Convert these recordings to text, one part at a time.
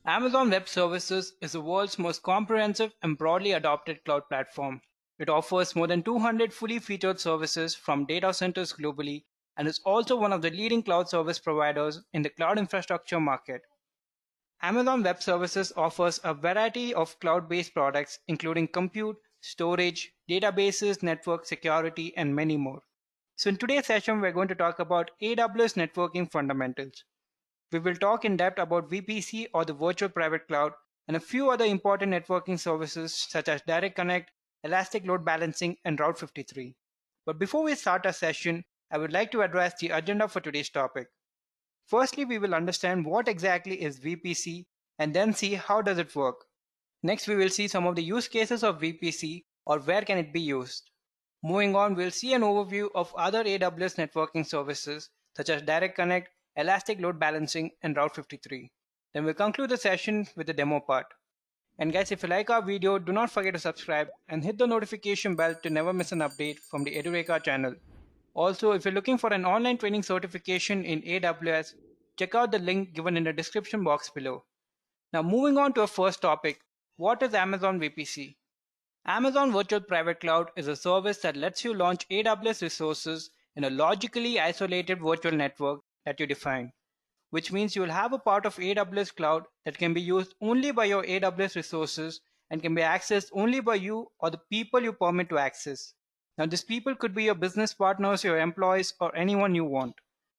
Amazon Web Services is the world's most comprehensive and broadly adopted cloud platform. It offers more than 200 fully featured services from data centers globally and is also one of the leading cloud service providers in the cloud infrastructure market. Amazon Web Services offers a variety of cloud-based products including compute, storage, databases, network security, and many more. So in today's session, we're going to talk about AWS Networking Fundamentals. We will talk in depth about VPC or the virtual private cloud and a few other important networking services such as Direct Connect, Elastic Load Balancing, and Route 53. But before we start our session, I would like to address the agenda for today's topic. Firstly, we will understand what exactly is VPC and then see how does it work. Next, we will see some of the use cases of VPC or where can it be used. Moving on, we'll see an overview of other AWS networking services such as Direct Connect, Elastic Load Balancing, and Route 53. Then we'll conclude the session with the demo part. And guys, if you like our video, do not forget to subscribe and hit the notification bell to never miss an update from the Edureka channel. Also, if you're looking for an online training certification in AWS, check out the link given in the description box below. Now moving on to our first topic, what is Amazon VPC? Amazon Virtual Private Cloud is a service that lets you launch AWS resources in a logically isolated virtual network that you define, which means you will have a part of AWS cloud that can be used only by your AWS resources and can be accessed only by you or the people you permit to access. Now, these people could be your business partners, your employees, or anyone you want.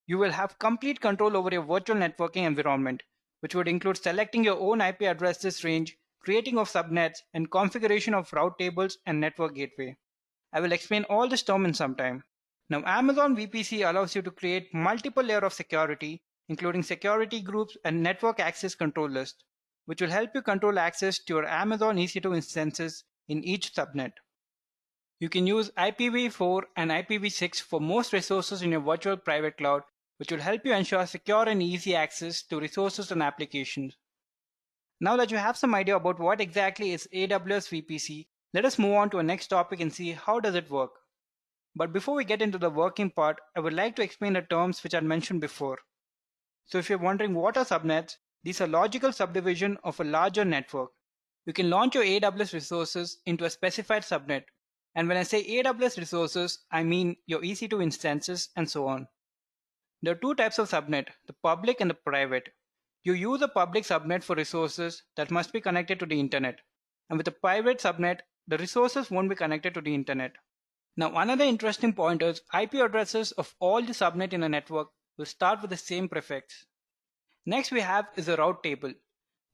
You will have complete control over your virtual networking environment, which would include selecting your own IP addresses range, creating of subnets, and configuration of route tables and network gateway. I will explain all this term in some time. Now, Amazon VPC allows you to create multiple layers of security, including security groups and network access control list, which will help you control access to your Amazon EC2 instances in each subnet. You can use IPv4 and IPv6 for most resources in your virtual private cloud, which will help you ensure secure and easy access to resources and applications. Now that you have some idea about what exactly is AWS VPC, let us move on to our next topic and see how does it work. But before we get into the working part, I would like to explain the terms which I mentioned before. So if you're wondering what are subnets, these are logical subdivision of a larger network. You can launch your AWS resources into a specified subnet. And when I say AWS resources, I mean your EC2 instances and so on. There are two types of subnet, the public and the private. You use a public subnet for resources that must be connected to the internet. And with a private subnet, the resources won't be connected to the internet. Now another interesting point is IP addresses of all the subnet in a network will start with the same prefix. Next we have is a route table.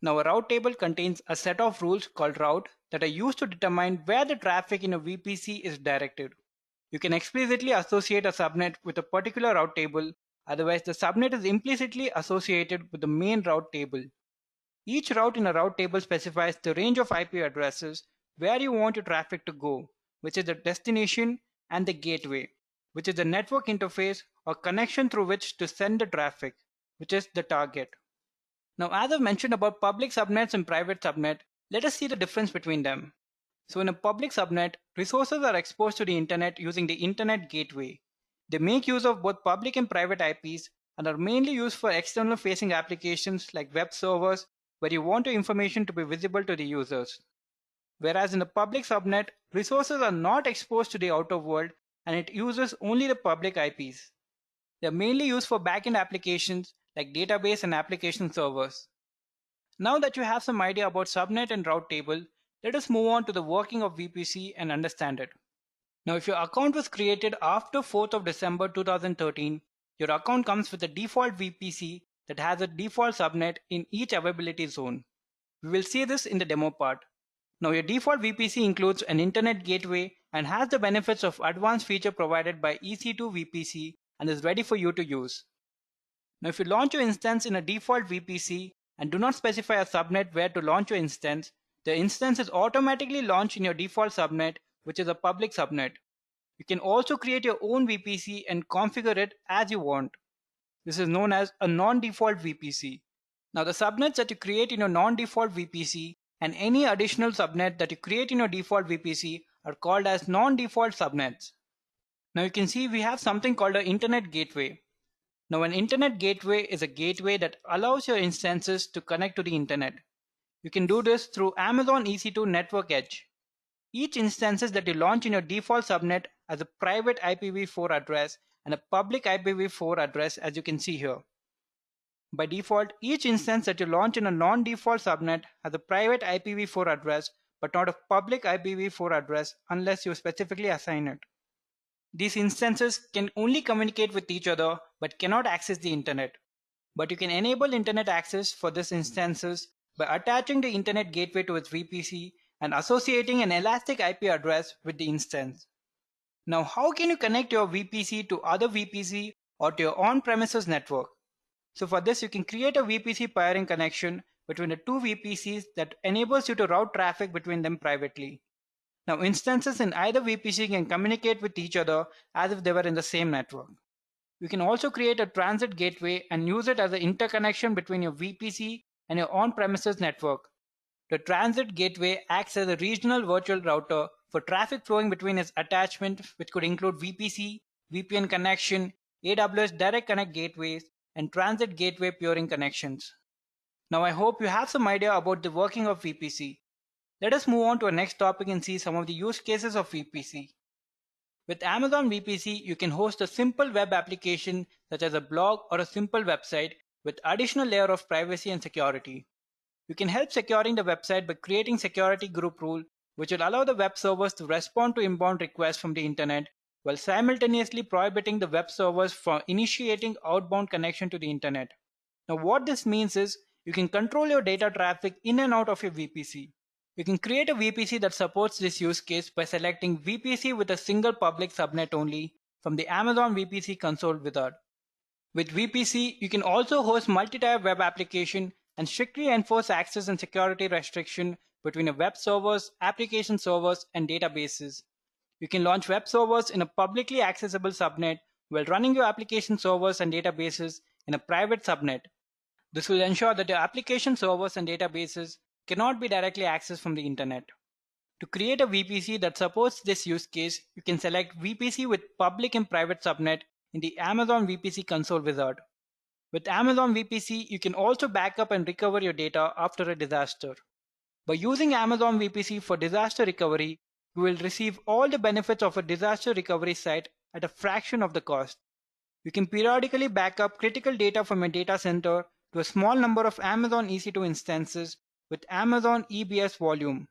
Now a route table contains a set of rules called route that are used to determine where the traffic in a VPC is directed. You can explicitly associate a subnet with a particular route table, otherwise the subnet is implicitly associated with the main route table. Each route in a route table specifies the range of IP addresses where you want your traffic to go, which is the destination, and the gateway, which is the network interface or connection through which to send the traffic, which is the target. Now, as I've mentioned about public subnets and private subnet, let us see the difference between them. So in a public subnet, resources are exposed to the internet using the internet gateway. They make use of both public and private IPs and are mainly used for external facing applications like web servers where you want your information to be visible to the users. Whereas in the public subnet, resources are not exposed to the outer world and it uses only the public IPs. They are mainly used for backend applications like database and application servers. Now that you have some idea about subnet and route table, let us move on to the working of VPC and understand it. Now if your account was created after 4th of December 2013, your account comes with a default VPC that has a default subnet in each availability zone. We will see this in the demo part. Now your default VPC includes an internet gateway and has the benefits of advanced feature provided by EC2 VPC and is ready for you to use. Now if you launch your instance in a default VPC and do not specify a subnet where to launch your instance, the instance is automatically launched in your default subnet, which is a public subnet. You can also create your own VPC and configure it as you want. This is known as a non-default VPC. Now the subnets that you create in your non-default VPC and any additional subnet that you create in your default VPC are called as non-default subnets. Now you can see we have something called an internet gateway. Now, an internet gateway is a gateway that allows your instances to connect to the internet. You can do this through Amazon EC2 Network Edge. Each instance that you launch in your default subnet has a private IPv4 address and a public IPv4 address, as you can see here. By default, each instance that you launch in a non-default subnet has a private IPv4 address but not a public IPv4 address unless you specifically assign it. These instances can only communicate with each other but cannot access the internet. But you can enable internet access for these instances by attaching the internet gateway to its VPC and associating an elastic IP address with the instance. Now, how can you connect your VPC to other VPC or to your on-premises network? So for this, you can create a VPC peering connection between the two VPCs that enables you to route traffic between them privately. Now, instances in either VPC can communicate with each other as if they were in the same network. You can also create a transit gateway and use it as an interconnection between your VPC and your on-premises network. The transit gateway acts as a regional virtual router for traffic flowing between its attachments, which could include VPC, VPN connection, AWS Direct Connect gateways, and transit gateway peering connections. Now I hope you have some idea about the working of VPC. Let us move on to our next topic and see some of the use cases of VPC. With Amazon VPC, you can host a simple web application such as a blog or a simple website with additional layer of privacy and security. You can help securing the website by creating security group rule, which will allow the web servers to respond to inbound requests from the internet while simultaneously prohibiting the web servers from initiating outbound connection to the internet. Now what this means is you can control your data traffic in and out of your VPC. You can create a VPC that supports this use case by selecting VPC with a single public subnet only from the Amazon VPC console wizard. With VPC, you can also host multi-tier web application and strictly enforce access and security restriction between your web servers, application servers, and databases. You can launch web servers in a publicly accessible subnet while running your application servers and databases in a private subnet. This will ensure that your application servers and databases cannot be directly accessed from the internet. To create a VPC that supports this use case, you can select VPC with public and private subnet in the Amazon VPC console wizard. With Amazon VPC, you can also backup and recover your data after a disaster. By using Amazon VPC for disaster recovery, you will receive all the benefits of a disaster recovery site at a fraction of the cost. You can periodically backup critical data from your data center to a small number of Amazon EC2 instances with Amazon EBS volume.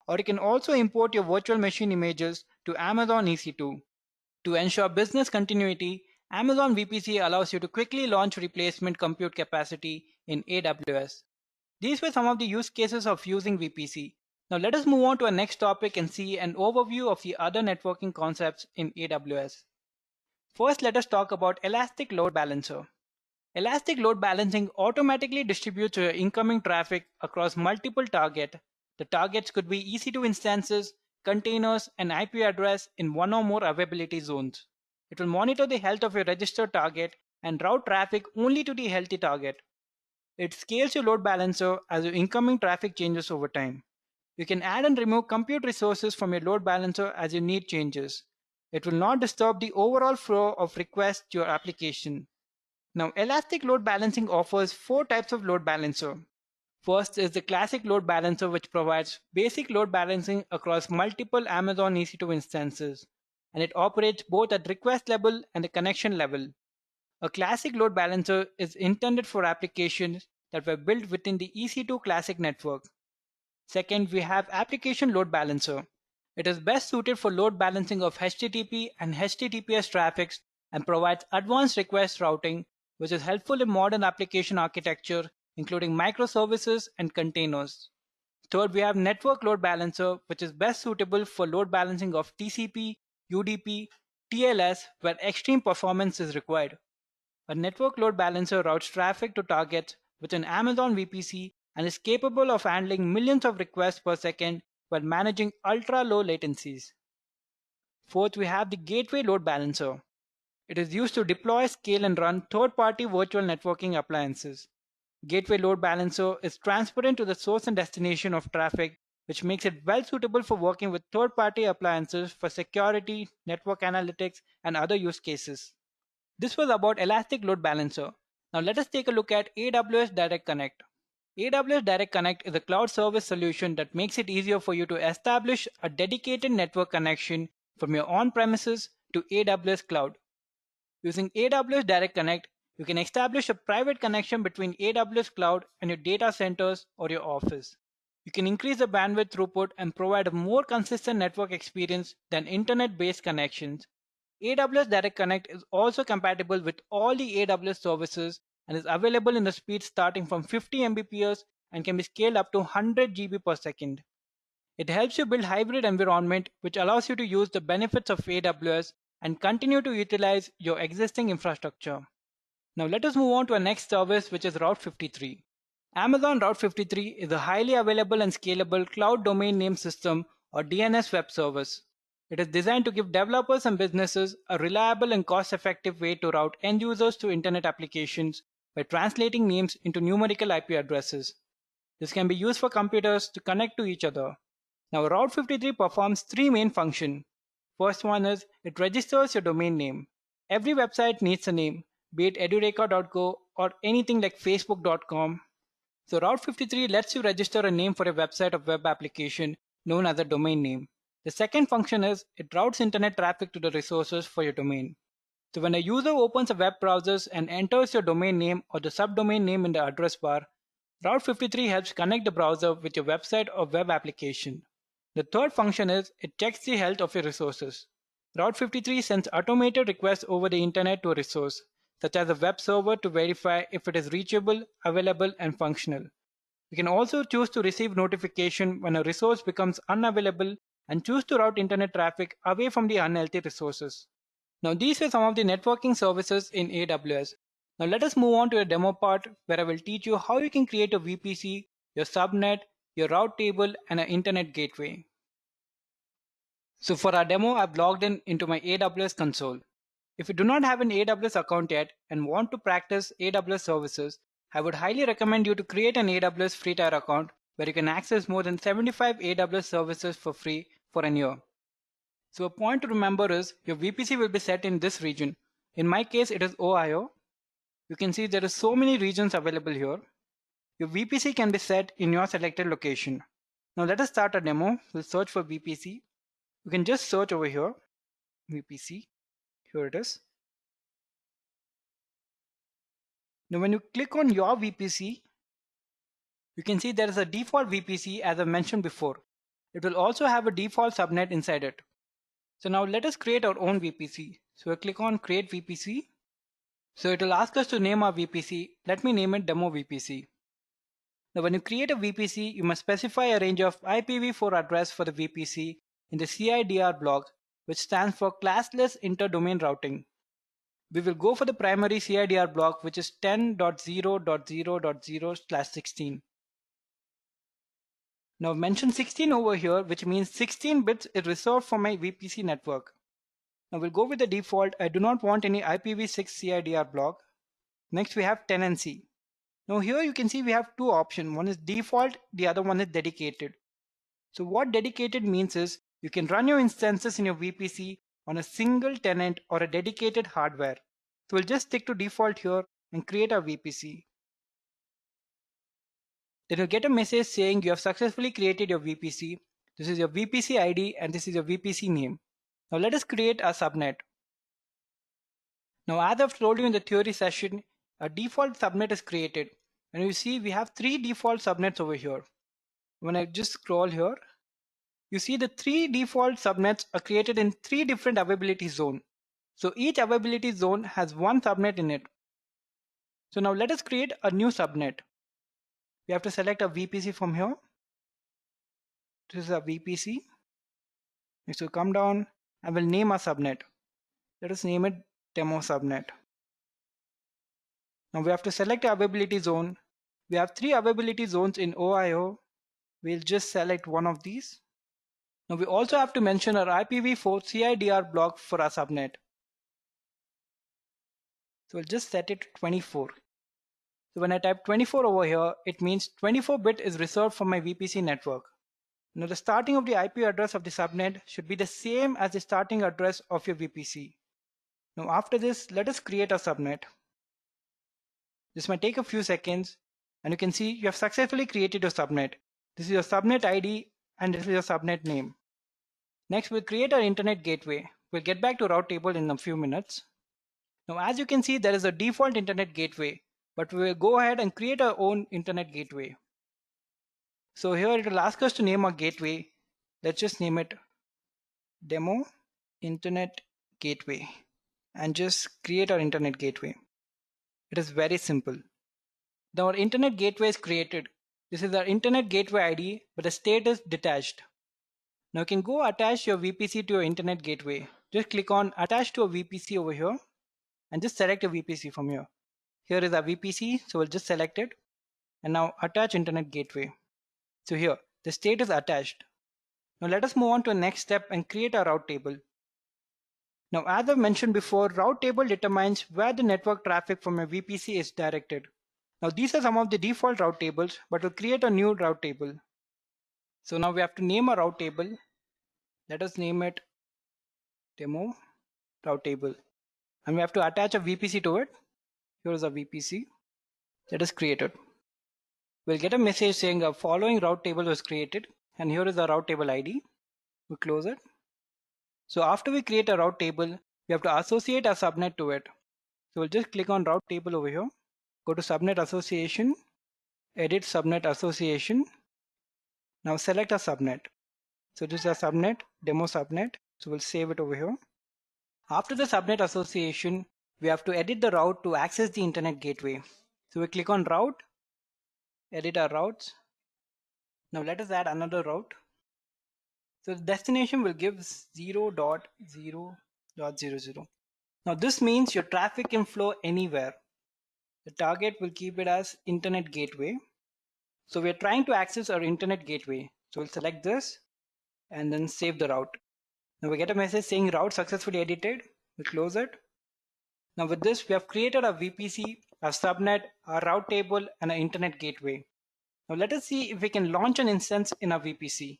Or you can also import your virtual machine images to Amazon EC2. To ensure business continuity, Amazon VPC allows you to quickly launch replacement compute capacity in AWS. These were some of the use cases of using VPC. Now let us move on to our next topic and see an overview of the other networking concepts in AWS. First, let us talk about Elastic Load Balancer. Elastic Load Balancing automatically distributes your incoming traffic across multiple targets. The targets could be EC2 instances, containers, and IP address in one or more availability zones. It will monitor the health of your registered target and route traffic only to the healthy target. It scales your load balancer as your incoming traffic changes over time. You can add and remove compute resources from your load balancer as your need changes. It will not disturb the overall flow of requests to your application. Now, Elastic Load Balancing offers 4 types of load balancer. First is the classic load balancer, which provides basic load balancing across multiple Amazon EC2 instances, and it operates both at request level and the connection level. A classic load balancer is intended for applications that were built within the EC2 classic network. Second, we have application load balancer. It is best suited for load balancing of HTTP and HTTPS traffics and provides advanced request routing, which is helpful in modern application architecture, including microservices and containers. Third, we have network load balancer, which is best suitable for load balancing of TCP, UDP, TLS, where extreme performance is required. A network load balancer routes traffic to targets within Amazon VPC and is capable of handling millions of requests per second while managing ultra-low latencies. Fourth, we have the gateway load balancer. It is used to deploy, scale, and run third-party virtual networking appliances. Gateway load balancer is transparent to the source and destination of traffic, which makes it well suitable for working with third-party appliances for security, network analytics, and other use cases. This was about Elastic Load Balancer. Now let us take a look at AWS Direct Connect. AWS Direct Connect is a cloud service solution that makes it easier for you to establish a dedicated network connection from your on-premises to AWS cloud. Using AWS Direct Connect, you can establish a private connection between AWS cloud and your data centers or your office. You can increase the bandwidth throughput and provide a more consistent network experience than internet-based connections. AWS Direct Connect is also compatible with all the AWS services and is available in a speed starting from 50 Mbps and can be scaled up to 100 GB per second. It helps you build hybrid environment which allows you to use the benefits of AWS and continue to utilize your existing infrastructure. Now let us move on to our next service, which is Route 53. Amazon Route 53 is a highly available and scalable cloud domain name system or DNS web service. It is designed to give developers and businesses a reliable and cost-effective way to route end users to internet applications by translating names into numerical IP addresses. This can be used for computers to connect to each other. Now Route 53 performs three main functions. First one is it registers your domain name. Every website needs a name, be it edureka.co or anything like facebook.com. So Route 53 lets you register a name for a website or web application known as a domain name. The second function is it routes internet traffic to the resources for your domain. So when a user opens a web browser and enters your domain name or the subdomain name in the address bar, Route 53 helps connect the browser with your website or web application. The third function is it checks the health of your resources. Route 53 sends automated requests over the internet to a resource, such as a web server, to verify if it is reachable, available, and functional. You can also choose to receive notification when a resource becomes unavailable and choose to route internet traffic away from the unhealthy resources. Now these were some of the networking services in AWS. Now let us move on to the demo part where I will teach you how you can create a VPC, your subnet, your route table, and an internet gateway. So for our demo, I've logged in into my AWS console. If you do not have an AWS account yet and want to practice AWS services, I would highly recommend you to create an AWS free tier account where you can access more than 75 AWS services for free for a year. So a point to remember is your VPC will be set in this region. In my case, it is Ohio. You can see there are so many regions available here. Your VPC can be set in your selected location. Now let us start a demo. We'll search for VPC. You can just search over here, VPC. Here it is. Now when you click on your VPC, you can see there is a default VPC as I mentioned before. It will also have a default subnet inside it. So now let us create our own VPC. So we'll click on create VPC. So it will ask us to name our VPC. Let me name it demo VPC. Now when you create a VPC, you must specify a range of IPv4 address for the VPC in the CIDR block, which stands for classless inter-domain routing. We will go for the primary CIDR block, which is 10.0.0.0/16. Now mention 16 over here, which means 16 bits is reserved for my VPC network. Now we'll go with the default. I do not want any IPv6 CIDR block. Next we have tenancy. Now here you can see we have two options. One is default, the other one is dedicated. So what dedicated means is you can run your instances in your VPC on a single tenant or a dedicated hardware. So we'll just stick to default here and create our VPC. Then you'll get a message saying you have successfully created your VPC. This is your VPC ID and this is your VPC name. Now let us create a subnet. Now as I've told you in the theory session, a default subnet is created. And you see we have three default subnets over here. When I just scroll here, you see the three default subnets are created in three different availability zones. So each availability zone has one subnet in it. So now let us create a new subnet. We have to select a VPC from here. This is a VPC. Next we'll come down and we'll name our subnet. Let us name it demo subnet. Now we have to select the availability zone. We have three availability zones in Ohio. We'll just select one of these. Now we also have to mention our IPv4 CIDR block for our subnet. So we'll just set it to 24. So when I type 24 over here, it means 24-bit is reserved for my VPC network. Now the starting of the IP address of the subnet should be the same as the starting address of your VPC. Now after this, let us create a subnet. This might take a few seconds, and you can see you have successfully created your subnet. This is your subnet ID and this is your subnet name. Next, we'll create our internet gateway. We'll get back to route table in a few minutes. Now, as you can see, there is a default internet gateway, but we will go ahead and create our own internet gateway. So here it will ask us to name our gateway. Let's just name it Demo Internet Gateway and just create our internet gateway. It is very simple. Now our internet gateway is created. This is our internet gateway ID, but the state is detached. Now you can go attach your VPC to your internet gateway. Just click on attach to a VPC over here and just select a VPC from here. Here is our VPC, so we'll just select it. And now attach internet gateway. So here, the state is attached. Now let us move on to the next step and create a route table. Now as I mentioned before, route table determines where the network traffic from a VPC is directed. Now these are some of the default route tables, but we'll create a new route table. So now we have to name a route table. Let us name it Demo Route Table. And we have to attach a VPC to it. Here is a VPC. Let us create it. We'll get a message saying a following route table was created, and here is the route table ID. We'll close it. So after we create a route table, we have to associate a subnet to it. So we'll just click on route table over here. Go to subnet association, edit subnet association. Now select a subnet. So this is a subnet, demo subnet. So we'll save it over here. After the subnet association, we have to edit the route to access the internet gateway. So we click on route, edit our routes. Now let us add another route. So the destination will give 0.0.00. Now this means your traffic can flow anywhere. The target will keep it as internet gateway. So we're trying to access our internet gateway. So we'll select this and then save the route. Now we get a message saying route successfully edited. We'll close it. Now with this, we have created a VPC, a subnet, a route table, and an internet gateway. Now let us see if we can launch an instance in our VPC.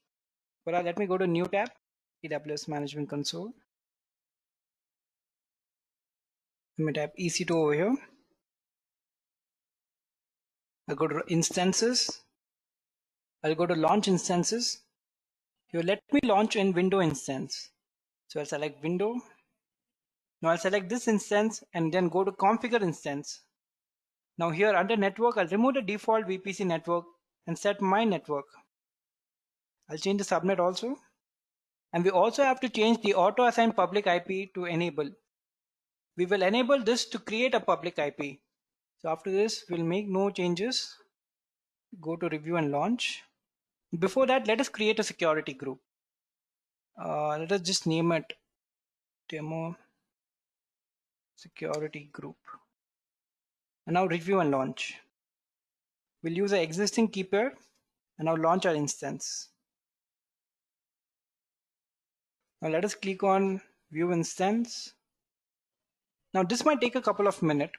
Well, let me go to new tab, AWS Management Console. Let me tap EC2 over here. I'll go to instances. I'll go to launch instances. Here, let me launch in window instance. So I'll select window. Now I'll select this instance and then go to configure instance. Now here under network, I'll remove the default VPC network and set my network. I'll change the subnet also. And we also have to change the auto assign public IP to enable. We will enable this to create a public IP. So after this, we'll make no changes. Go to review and launch. Before that, let us create a security group. Let us just name it Demo Security Group. And now review and launch. We'll use an existing key pair and now launch our instance. Now let us click on view instance. Now this might take a couple of minutes.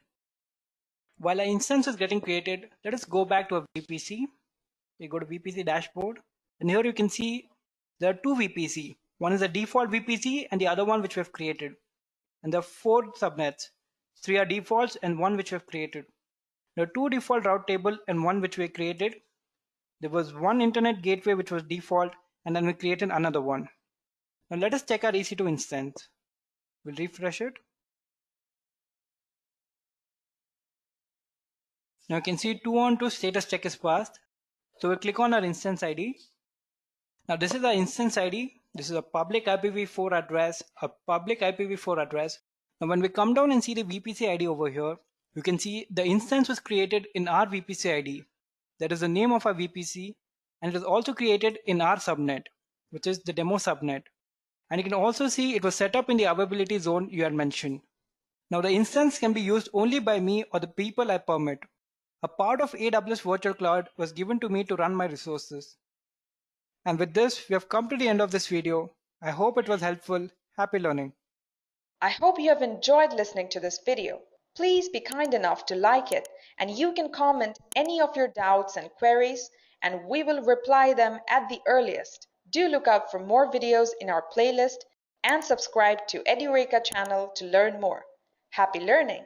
While our instance is getting created, let us go back to a VPC. We go to VPC dashboard, and here you can see there are two VPC. One is a default VPC and the other one which we have created. And there are 4 subnets. 3 are defaults and 1 which we have created. There are 2 default route table and 1 which we created. There was 1 internet gateway which was default, and then we created another one. Now let us check our EC2 instance. We'll refresh it. Now you can see 2-on-2 status check is passed. So we'll click on our instance ID. Now this is our instance ID. This is a public IPv4 address, a public IPv4 address. Now when we come down and see the VPC ID over here, you can see the instance was created in our VPC ID. That is the name of our VPC, and it was also created in our subnet, which is the demo subnet. And you can also see it was set up in the availability zone you had mentioned. Now the instance can be used only by me or the people I permit. A part of AWS Virtual Cloud was given to me to run my resources. And with this, we have come to the end of this video. I hope it was helpful. Happy learning. I hope you have enjoyed listening to this video. Please be kind enough to like it, and you can comment any of your doubts and queries, and we will reply them at the earliest. Do look out for more videos in our playlist and subscribe to Edureka channel to learn more. Happy learning!